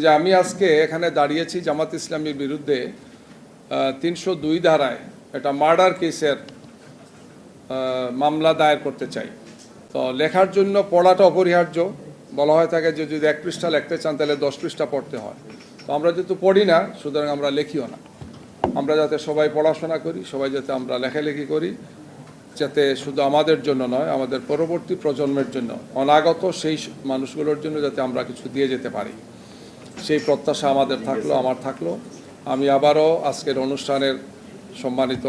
যে আমি আজকে এখানে দাঁড়িয়েছি জামাত ইসলামীর বিরুদ্ধে ৩০২ ধারায় একটা মার্ডার কেসের মামলা দায়ের করতে চাই। তো লেখার জন্য পড়াটা অপরিহার্য। বলা হয় থাকে যে যদি ১ পৃষ্ঠা লিখতে চান তাহলে ১০ পৃষ্ঠা পড়তে হয়। তো আমরা যেহেতু পড়ি না, সুতরাং আমরা লেখিও না। আমরা যাতে সবাই পড়াশোনা করি, সবাই যাতে আমরা লেখালেখি করি, যাতে শুধু আমাদের জন্য নয়, আমাদের পরবর্তী প্রজন্মের জন্য, অনাগত সেই মানুষগুলোর জন্য যাতে আমরা কিছু দিয়ে যেতে পারি, সেই প্রত্যাশা আমাদের থাকলো, আমার থাকলো। আমি আবারও আজকের অনুষ্ঠানের সম্মানিত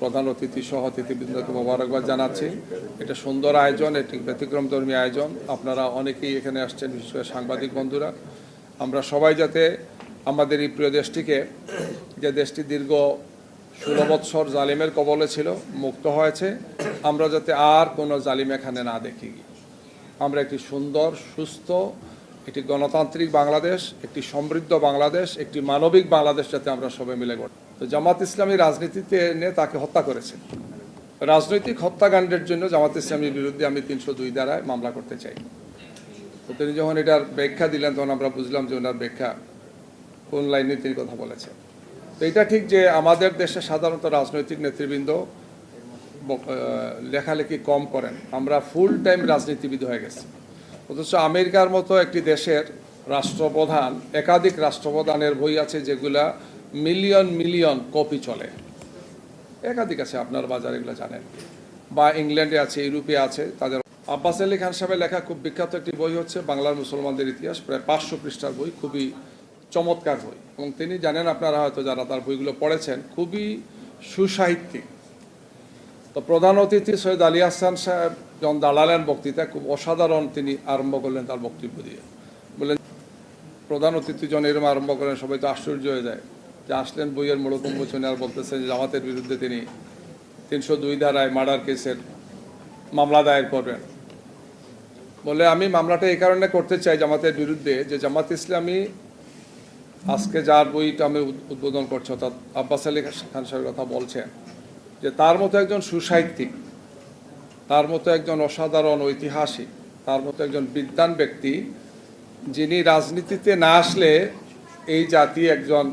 প্রধান অতিথি সহ অতিথিবৃন্দকে মোবারকবাদ জানাচ্ছি। এটা সুন্দর আয়োজন, এটি ব্যতিক্রমধর্মী আয়োজন। আপনারা অনেকেই এখানে আসছেন, বিশেষ করে সাংবাদিক বন্ধুরা। আমরা সবাই যাতে আমাদের এই প্রিয় দেশটিকে, যে দেশটি দীর্ঘ 16 বৎসর জালিমের কবলে ছিল, মুক্ত হয়েছে, আমরা যাতে আর কোনো জালিম এখানে না দেখি। আমরা একটি সুন্দর, সুস্থ, একটি গণতান্ত্রিক বাংলাদেশ, একটি সমৃদ্ধ বাংলাদেশ, একটি মানবিক বাংলাদেশ যাতে আমরা সবাই মিলে গড়ি। তো জামাত ইসলামী রাজনীতিতে এনে তাকে হত্যা করেছে। রাজনৈতিক হত্যাকাণ্ডের জন্য জামাত ইসলামীর বিরুদ্ধে আমি ৩০২ ধারায় মামলা করতে চাই। তো তিনি যখন এটার ব্যাখ্যা দিলেন তখন আমরা বুঝলাম যে ওনার ব্যাখ্যা কোন লাইনে তিনি কথা বলেছেন। তো এটা ঠিক যে আমাদের দেশে সাধারণত রাজনৈতিক নেতৃবৃন্দ লেখালেখি কম করেন, আমরা ফুল টাইম রাজনীতিবিদ হয়ে গেছি। অথচ আমেরিকার মতো একটি দেশের রাষ্ট্রপ্রধান, একাধিক রাষ্ট্রপ্রধানের বই আছে যেগুলা মিলিয়ন মিলিয়ন কপি চলে, একাধিক আছে, আপনার বাজারে এগুলো জানেন, বা ইংল্যান্ডে আছে, ইউরোপে আছে। তাদের আব্বাস আলী খান সাহেবের লেখা খুব বিখ্যাত একটি বই হচ্ছে বাংলার মুসলমানদের ইতিহাস, প্রায় ৫০০ পৃষ্ঠার বই, খুবই চমৎকার বই। এবং তিনি জানেন, আপনারা হয়তো যারা তার বইগুলো পড়েছেন, খুবই সুসাহিত্যিক। তো প্রধান অতিথি সৈয়দ আলী আহসান সাহেব যখন দাঁড়ালেন বক্তৃতা, খুব অসাধারণ তিনি আরম্ভ করলেন তার বক্তব্য দিয়ে। বললেন, প্রধান অতিথি যখন এরকম আরম্ভ করেন সবাই তো আশ্চর্য হয়ে যায় যে আসলেন বইয়ের মূল উন্মোচনে, আর বলতেছেন যে জামাতের বিরুদ্ধে তিনি ৩০২ ধারায় মার্ডার কেসের মামলা দায়ের করবেন। বলে, আমি মামলাটা এই কারণে করতে চাই জামাতের বিরুদ্ধে যে জামাত ইসলামী আজকে যার বইটা আমি উদ্বোধন করছি, অর্থাৎ আব্বাস আলী খান সাহেবের কথা বলছেন, যে তার মতো একজন সুসাহিত্যিক, তার মতো একজন অসাধারণ ঐতিহাসিক, তার মতো একজন বিদ্বান ব্যক্তি, যিনি রাজনীতিতে না আসলে এই জাতি একজন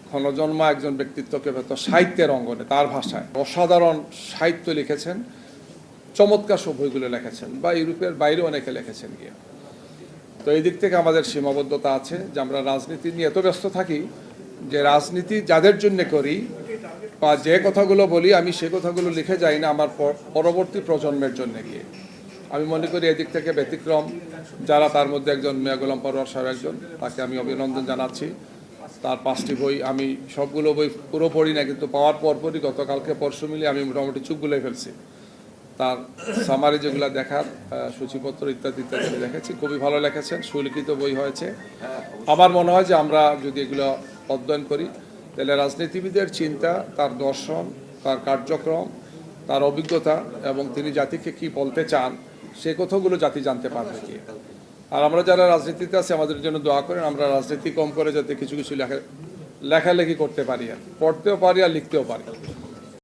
ক্ষণজন্মা একজন ব্যক্তিত্বকে পেত সাহিত্যের অঙ্গনে, তার ভাষায় অসাধারণ সাহিত্য লিখেছেন, চমৎকার সব বইগুলো লিখেছেন, বা ইউরোপের বাইরে অনেকে লিখেছেন গিয়ে। তো এই দিক থেকে আমাদের সীমাবদ্ধতা আছে যে আমরা রাজনীতি নিয়ে এত ব্যস্ত থাকি যে রাজনীতি যাদের জন্য করি বা যে কথাগুলো বলি, আমি সে কথাগুলো লিখে যাই না আমার পরবর্তী প্রজন্মের জন্য গিয়ে। আমি মনে করি এদিক থেকে ব্যতিক্রম যারা, তার মধ্যে একজন মিয়া গোলাম পরোয়ার সাহেব একজন, তাকে আমি অভিনন্দন জানাচ্ছি। তার 5টি বই, আমি সবগুলো বই পুরো পড়ি না, কিন্তু পাওয়ার পরপরই গতকালকে পরশু মিলে আমি মোটামুটি চুপ গুলাই ফেলছি। তার সামারি যেগুলো দেখার, সূচিপত্র ইত্যাদি ইত্যাদি দেখেছি, খুবই ভালো লেখেছেন, সুলিখিত বই হয়েছে। আমার মনে হয় যে আমরা যদি এগুলো অধ্যয়ন করি তাহলে রাজনীতিবিদের চিন্তা, তার দর্শন, তার কার্যক্রম, তার অভিজ্ঞতা এবং তিনি জাতিকে কি বলতে চান সে কথাগুলো জাতি জানতে পারবে কি। আর আমরা যারা রাজনীতিতে আছি আমাদের জন্য দোয়া করেন, আমরা রাজনীতি কম করে যাতে কিছু কিছু লেখালেখি করতে পারি, আর পড়তেও পারি আর লিখতেও পারি।